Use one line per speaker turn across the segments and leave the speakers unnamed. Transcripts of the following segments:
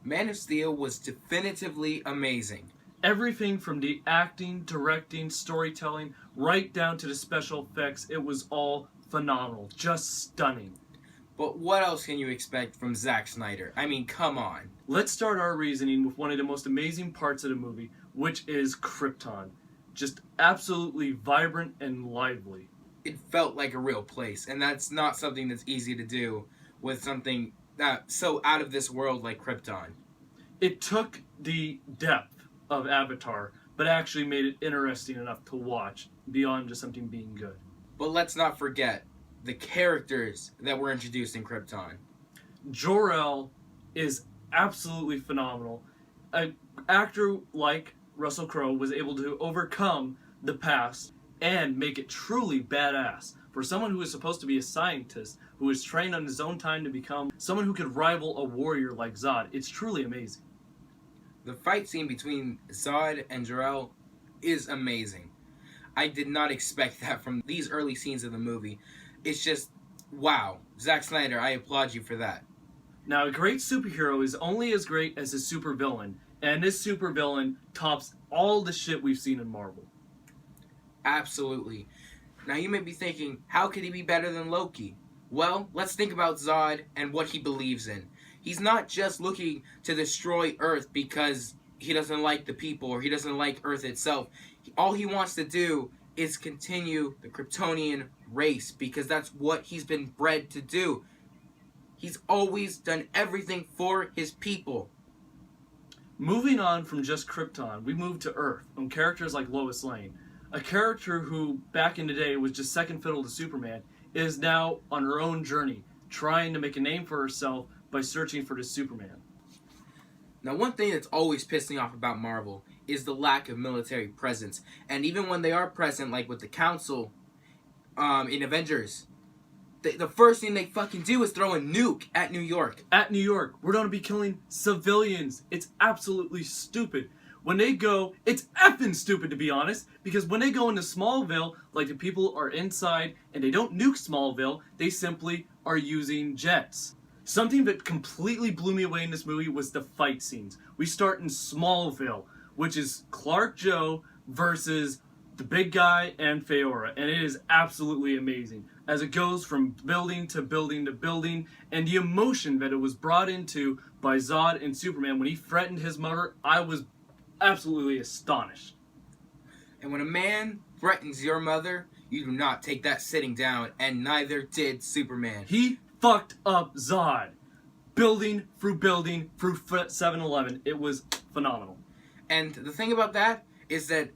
Man of Steel was definitively amazing.
Everything from the acting, directing, storytelling, right down to the special effects, it was all phenomenal. Just stunning.
But what else can you expect from Zack Snyder? I mean, come on.
Let's start our reasoning with one of the most amazing parts of the movie, which is Krypton. Just absolutely vibrant and lively.
It felt like a real place, and that's not something that's easy to do with something that's so out of this world like Krypton.
It took the depth of Avatar, but actually made it interesting enough to watch beyond just something being good.
But let's not forget the characters that were introduced in Krypton.
Jor-El is absolutely phenomenal. An actor like Russell Crowe was able to overcome the past and make it truly badass. For someone who is supposed to be a scientist, who is trained on his own time to become someone who could rival a warrior like Zod, it's truly amazing.
The fight scene between Zod and Jor-El is amazing. I did not expect that from these early scenes of the movie. It's just, wow. Zack Snyder, I applaud you for that.
Now, a great superhero is only as great as his supervillain, and this supervillain tops all the shit we've seen in Marvel.
Absolutely. Now you may be thinking, how could he be better than Loki? Well, let's think about Zod and what he believes in. He's not just looking to destroy Earth because he doesn't like the people or he doesn't like Earth itself. All he wants to do is continue the Kryptonian race because that's what he's been bred to do. He's always done everything for his people.
Moving on from just Krypton, we move to Earth on characters like Lois Lane. A character who, back in the day, was just second fiddle to Superman, is now on her own journey, trying to make a name for herself by searching for the Superman.
Now, one thing that's always pissed me off about Marvel is the lack of military presence. And even when they are present, like with the Council in Avengers, the first thing they fucking do is throw a nuke at New York.
At New York, we're going to be killing civilians. It's absolutely stupid. When they go, it's effing stupid to be honest, because when they go into Smallville, like the people are inside and they don't nuke Smallville, they simply are using jets. Something that completely blew me away in this movie was the fight scenes. We start in Smallville, which is Clark Joe versus the big guy and Feora, and it is absolutely amazing as it goes from building to building to building, and the emotion that it was brought into by Zod and Superman when he threatened his mother, I was absolutely astonished.
And when a man threatens your mother, you do not take that sitting down, and neither did Superman.
He fucked up Zod. Building through 7-Eleven. It was phenomenal.
And the thing about that is that,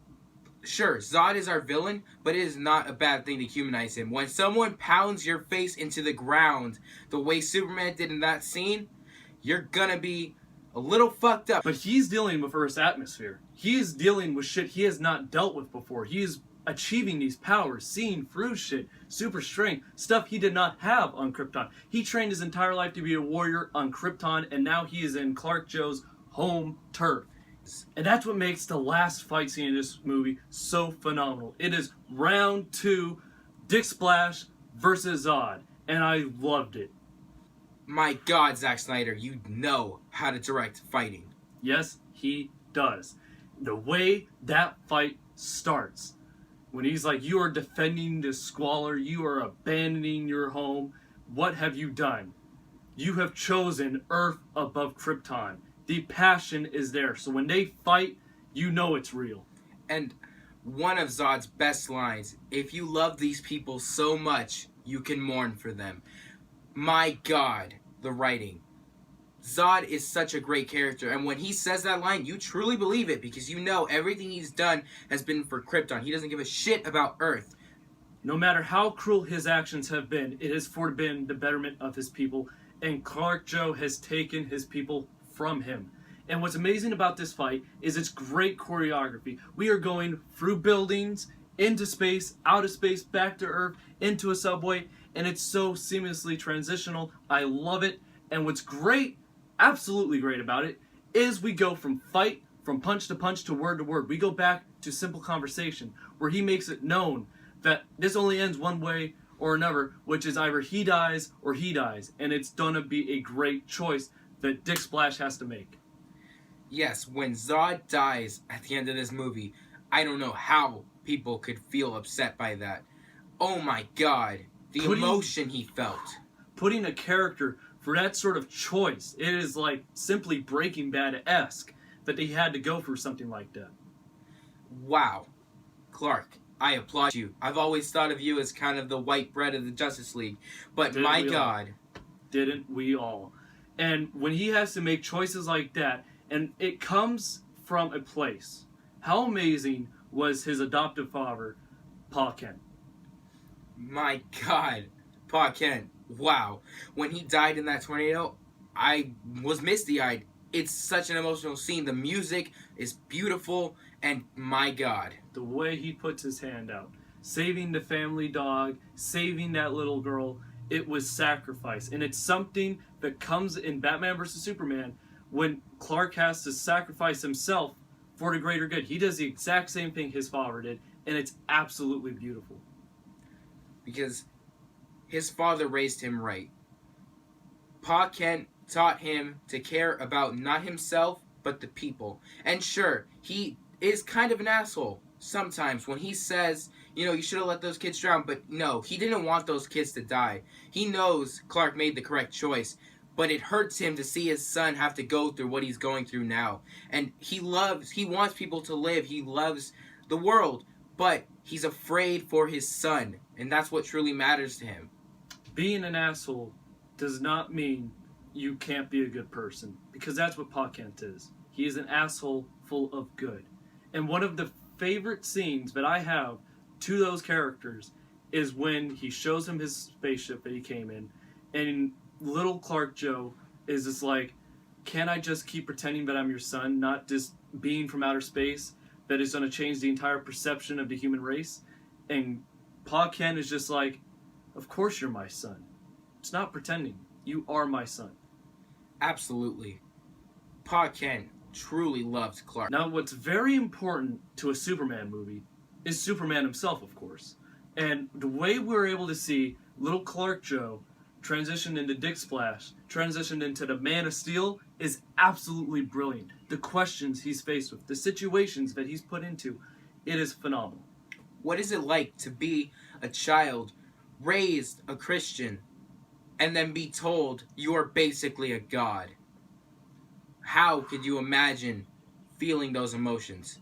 sure, Zod is our villain, but it is not a bad thing to humanize him. When someone pounds your face into the ground the way Superman did in that scene, you're gonna be a little fucked up.
But he's dealing with Earth's atmosphere. He is dealing with shit he has not dealt with before. He is achieving these powers, seeing through shit, super strength, stuff he did not have on Krypton. He trained his entire life to be a warrior on Krypton, and now he is in Clark Joe's home turf. And that's what makes the last fight scene in this movie so phenomenal. It is round 2, Dick Splash versus Zod, and I loved it.
My God, Zack Snyder, you know how to direct fighting.
Yes, he does. The way that fight starts, when he's like, you are defending the squalor, you are abandoning your home, what have you done? You have chosen Earth above Krypton. The passion is there, so when they fight, you know it's real.
And one of Zod's best lines, if you love these people so much, you can mourn for them. My God, the writing. Zod is such a great character, and when he says that line, you truly believe it, because you know everything he's done has been for Krypton. He doesn't give a shit about Earth.
No matter how cruel his actions have been, it has been the betterment of his people, and Clark Joe has taken his people from him. And what's amazing about this fight is its great choreography. We are going through buildings, into space, out of space, back to Earth, into a subway, and it's so seamlessly transitional. I love it. And what's great, absolutely great about it, is we go from fight, from punch to word to word. We go back to simple conversation, where he makes it known that this only ends one way or another, which is either he dies or he dies. And it's gonna be a great choice that Dick Splash has to make.
Yes, when Zod dies at the end of this movie, I don't know how people could feel upset by that. Oh my god, the emotion he felt.
Putting a character for that sort of choice, it is like simply Breaking Bad-esque that he had to go through something like that.
Wow. Clark, I applaud you. I've always thought of you as kind of the white bread of the Justice League, but my god.
Didn't we all? And when he has to make choices like that, and it comes from a place. How amazing was his adoptive father, Pa Kent?
My god. Pa Kent. Wow. When he died in that tornado, I was misty-eyed. It's such an emotional scene. The music is beautiful, and my god.
The way he puts his hand out, saving the family dog, saving that little girl, it was sacrifice. And it's something that comes in Batman vs. Superman when Clark has to sacrifice himself for the greater good. He does the exact same thing his father did, and it's absolutely beautiful.
Because his father raised him right. Pa Kent taught him to care about not himself, but the people. And sure, he is kind of an asshole sometimes when he says, you should have let those kids drown. But no, he didn't want those kids to die. He knows Clark made the correct choice. But it hurts him to see his son have to go through what he's going through now. And he wants people to live. He loves the world. But he's afraid for his son. And that's what truly matters to him.
Being an asshole does not mean you can't be a good person. Because that's what Pa Kent is. He is an asshole full of good. And one of the favorite scenes that I have to those characters is when he shows him his spaceship that he came in. And little Clark Joe is just like, can't I just keep pretending that I'm your son, not just being from outer space, that is going to change the entire perception of the human race? And Pa Kent is just like, of course you're my son. It's not pretending. You are my son.
Absolutely. Pa Kent truly loved Clark.
Now, what's very important to a Superman movie is Superman himself, of course. And the way we're able to see little Clark Joe transitioned into Dick Splash, transitioned into the Man of Steel, is absolutely brilliant. The questions he's faced with, the situations that he's put into, it is phenomenal.
What is it like to be a child, raised a Christian, and then be told you are basically a god? How could you imagine feeling those emotions?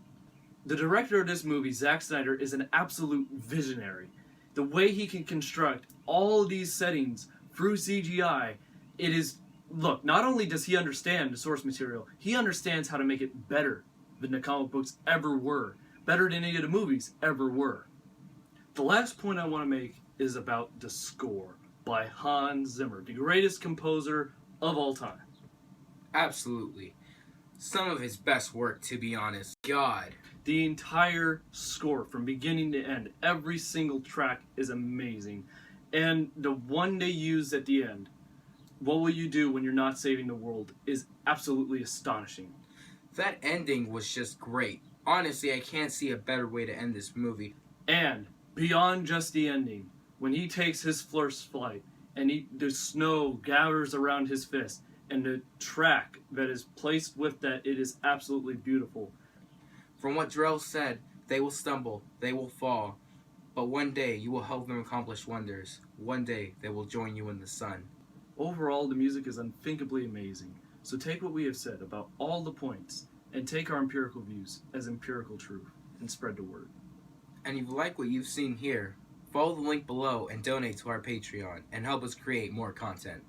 The director of this movie, Zack Snyder, is an absolute visionary. The way he can construct all of these settings through CGI, it is... Look, not only does he understand the source material, he understands how to make it better than the comic books ever were. Better than any of the movies ever were. The last point I want to make is about the score by Hans Zimmer, the greatest composer of all time.
Absolutely. Some of his best work, to be honest. God.
The entire score, from beginning to end, every single track is amazing. And the one they use at the end, what will you do when you're not saving the world, is absolutely astonishing.
That ending was just great. Honestly, I can't see a better way to end this movie.
And beyond just the ending, when he takes his first flight and the snow gathers around his fist, and the track that is placed with that, it is absolutely beautiful.
From what Drell said, they will stumble, they will fall, but one day you will help them accomplish wonders. One day they will join you in the sun.
Overall, the music is unthinkably amazing. So take what we have said about all the points and take our empirical views as empirical truth and spread the word.
And if you like what you've seen here, follow the link below and donate to our Patreon and help us create more content.